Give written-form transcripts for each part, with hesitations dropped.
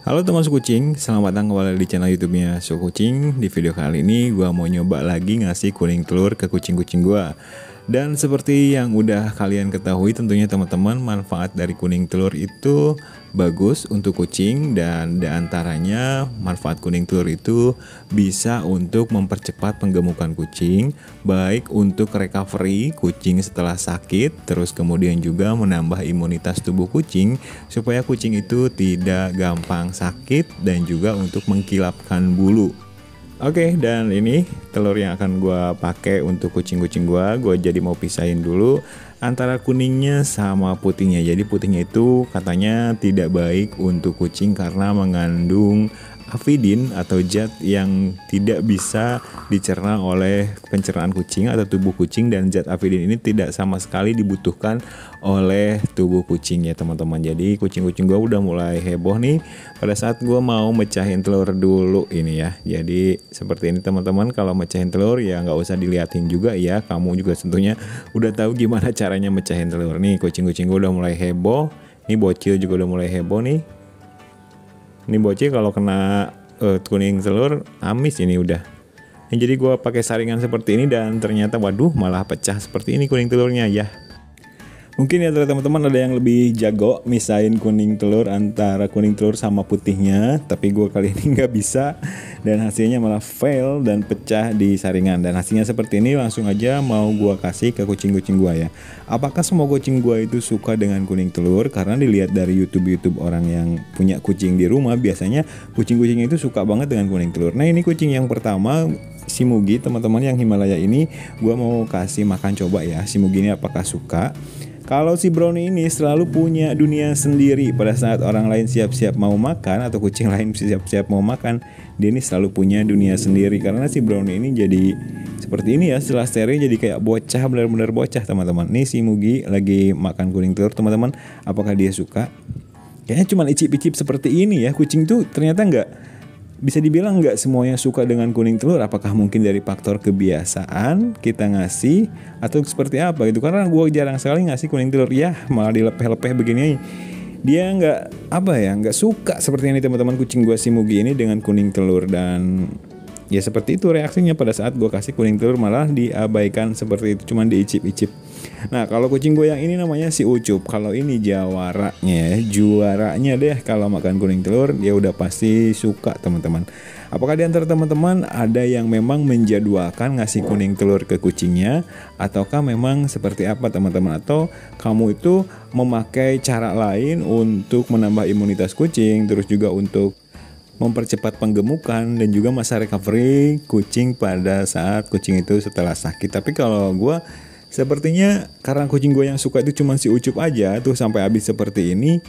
Halo teman kucing, selamat datang kembali di channel YouTube-nya Kucing. Di video kali ini gua mau nyoba lagi ngasih kuning telur ke kucing-kucing gua. Dan seperti yang udah kalian ketahui tentunya teman-teman, manfaat dari kuning telur itu bagus untuk kucing, dan diantaranya manfaat kuning telur itu bisa untuk mempercepat penggemukan kucing, baik untuk recovery kucing setelah sakit, terus kemudian juga menambah imunitas tubuh kucing supaya kucing itu tidak gampang sakit, dan juga untuk mengkilapkan bulu. Oke, dan ini telur yang akan gue pakai untuk kucing-kucing gue jadi mau pisahin dulu antara kuningnya sama putihnya. Jadi putihnya itu katanya tidak baik untuk kucing karena mengandung avidin atau zat yang tidak bisa dicerna oleh pencernaan kucing atau tubuh kucing, dan zat avidin ini tidak sama sekali dibutuhkan oleh tubuh kucing ya teman-teman. Jadi kucing-kucing gue udah mulai heboh nih pada saat gue mau mecahin telur dulu ini ya. Jadi seperti ini teman-teman, kalau mecahin telur ya nggak usah diliatin juga ya, kamu juga tentunya udah tahu gimana caranya mecahin telur. Nih kucing-kucing gue udah mulai heboh, ini bocil juga udah mulai heboh nih. Ini bocil kalau kena kuning telur amis ini udah. Jadi gue pakai saringan seperti ini dan ternyata waduh malah pecah seperti ini kuning telurnya ya. Mungkin ya teman-teman ada yang lebih jago misahin kuning telur antara kuning telur sama putihnya, tapi gue kali ini nggak bisa dan hasilnya malah fail dan pecah di saringan. Dan hasilnya seperti ini, langsung aja mau gue kasih ke kucing-kucing gue ya. Apakah semua kucing gue itu suka dengan kuning telur? Karena dilihat dari YouTube orang yang punya kucing di rumah, biasanya kucing-kucing itu suka banget dengan kuning telur. Nah ini kucing yang pertama, si Mugi teman-teman yang Himalaya ini, gue mau kasih makan coba ya. Si Mugi ini apakah suka? Kalau si Brownie ini selalu punya dunia sendiri pada saat orang lain siap-siap mau makan atau kucing lain siap-siap mau makan, dia ini selalu punya dunia sendiri. Karena si Brownie ini jadi seperti ini ya, setelah steril jadi kayak bocah, benar-benar bocah teman-teman. Nih si Mugi lagi makan kuning telur teman-teman, apakah dia suka? Kayaknya cuma icip-icip seperti ini ya. Kucing tuh ternyata bisa dibilang nggak semuanya suka dengan kuning telur. Apakah mungkin dari faktor kebiasaan kita ngasih atau seperti apa gitu? Karena gue jarang sekali ngasih kuning telur ya, malah dilepeh-lepeh begini. Dia nggak suka seperti ini teman-teman, kucing gue si Mugi ini dengan kuning telur. Dan ya seperti itu reaksinya pada saat gue kasih kuning telur, malah diabaikan seperti itu, cuman diicip-icip. Nah kalau kucing gue yang ini namanya si Ucup. Kalau ini juaranya deh kalau makan kuning telur, dia udah pasti suka teman-teman. Apakah di antara teman-teman ada yang memang menjadwalkan ngasih kuning telur ke kucingnya, ataukah memang seperti apa teman-teman? Atau kamu itu memakai cara lain untuk menambah imunitas kucing, terus juga untuk mempercepat penggemukan dan juga masa recovery kucing pada saat kucing itu setelah sakit? Tapi kalau gue sepertinya karena kucing gue yang suka itu cuma si Ucup aja tuh sampai habis seperti ini,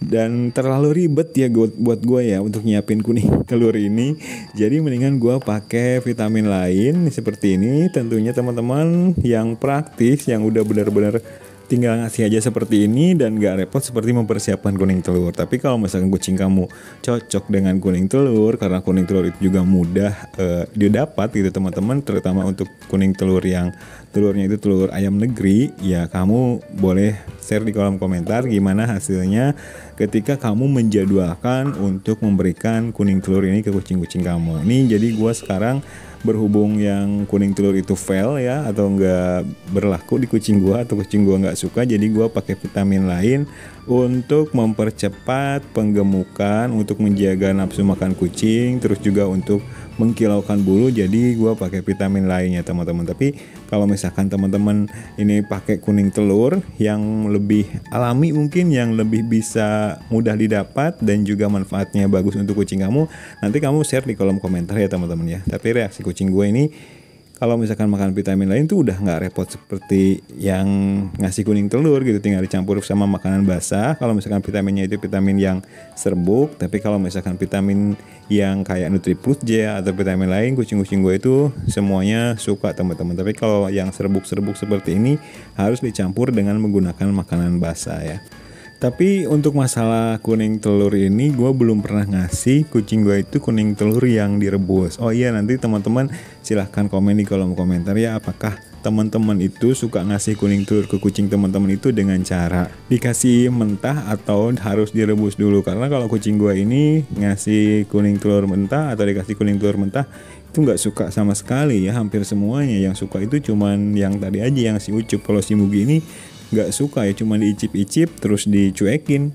dan terlalu ribet ya buat gue ya untuk nyiapin kuning telur ini. Jadi mendingan gue pakai vitamin lain seperti ini tentunya teman-teman, yang praktis, yang udah benar-benar tinggal ngasih aja seperti ini dan gak repot seperti mempersiapkan kuning telur. Tapi kalau misalkan kucing kamu cocok dengan kuning telur, karena kuning telur itu juga mudah didapat gitu teman-teman, terutama untuk kuning telur yang telurnya itu telur ayam negeri, ya kamu boleh share di kolom komentar gimana hasilnya ketika kamu menjadwalkan untuk memberikan kuning telur ini ke kucing-kucing kamu. Nih jadi gue sekarang berhubung yang kuning telur itu fail ya, atau nggak berlaku di kucing gua, atau kucing gua nggak suka, jadi gua pakai vitamin lain untuk mempercepat penggemukan, untuk menjaga nafsu makan kucing, terus juga untuk mengkilaukan bulu. Jadi gua pakai vitamin lainnya teman-teman. Tapi kalau misalkan teman-teman ini pakai kuning telur yang lebih alami, mungkin yang lebih bisa mudah didapat dan juga manfaatnya bagus untuk kucing kamu, nanti kamu share di kolom komentar ya teman-teman ya. Tapi reaksi kucing gue ini kalau misalkan makan vitamin lain tuh udah nggak repot seperti yang ngasih kuning telur gitu, tinggal dicampur sama makanan basah. Kalau misalkan vitaminnya itu vitamin yang serbuk, tapi kalau misalkan vitamin yang kayak NutriPlus J atau vitamin lain, kucing-kucing gue itu semuanya suka teman-teman. Tapi kalau yang serbuk-serbuk seperti ini harus dicampur dengan menggunakan makanan basah ya. Tapi untuk masalah kuning telur ini gue belum pernah ngasih kucing gue itu kuning telur yang direbus. Oh iya, nanti teman-teman silahkan komen di kolom komentar ya, apakah teman-teman itu suka ngasih kuning telur ke kucing teman-teman itu dengan cara dikasih mentah atau harus direbus dulu. Karena kalau kucing gue ini ngasih kuning telur mentah atau dikasih kuning telur mentah itu nggak suka sama sekali ya. Hampir semuanya yang suka itu cuman yang tadi aja, yang si Ucup. Kalau si Mugi ini nggak suka ya, cuma diicip-icip terus dicuekin.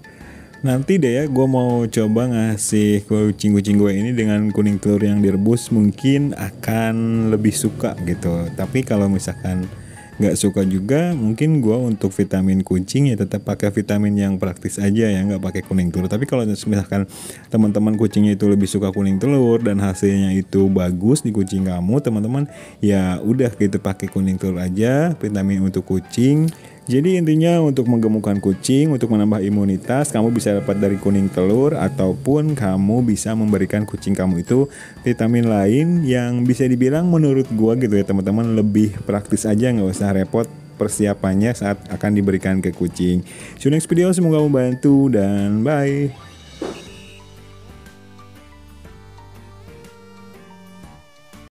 Nanti deh ya gue mau coba ngasih kucing-kucing gue ini dengan kuning telur yang direbus, mungkin akan lebih suka gitu. Tapi kalau misalkan nggak suka juga, mungkin gue untuk vitamin kucing ya tetap pakai vitamin yang praktis aja ya, nggak pakai kuning telur. Tapi kalau misalkan teman-teman kucingnya itu lebih suka kuning telur dan hasilnya itu bagus di kucing kamu, teman-teman ya udah gitu pakai kuning telur aja, vitamin untuk kucing. Jadi intinya untuk menggemukkan kucing, untuk menambah imunitas, kamu bisa dapat dari kuning telur, ataupun kamu bisa memberikan kucing kamu itu vitamin lain yang bisa dibilang menurut gua gitu ya teman-teman, lebih praktis aja, nggak usah repot persiapannya saat akan diberikan ke kucing. See you next video, semoga membantu dan bye.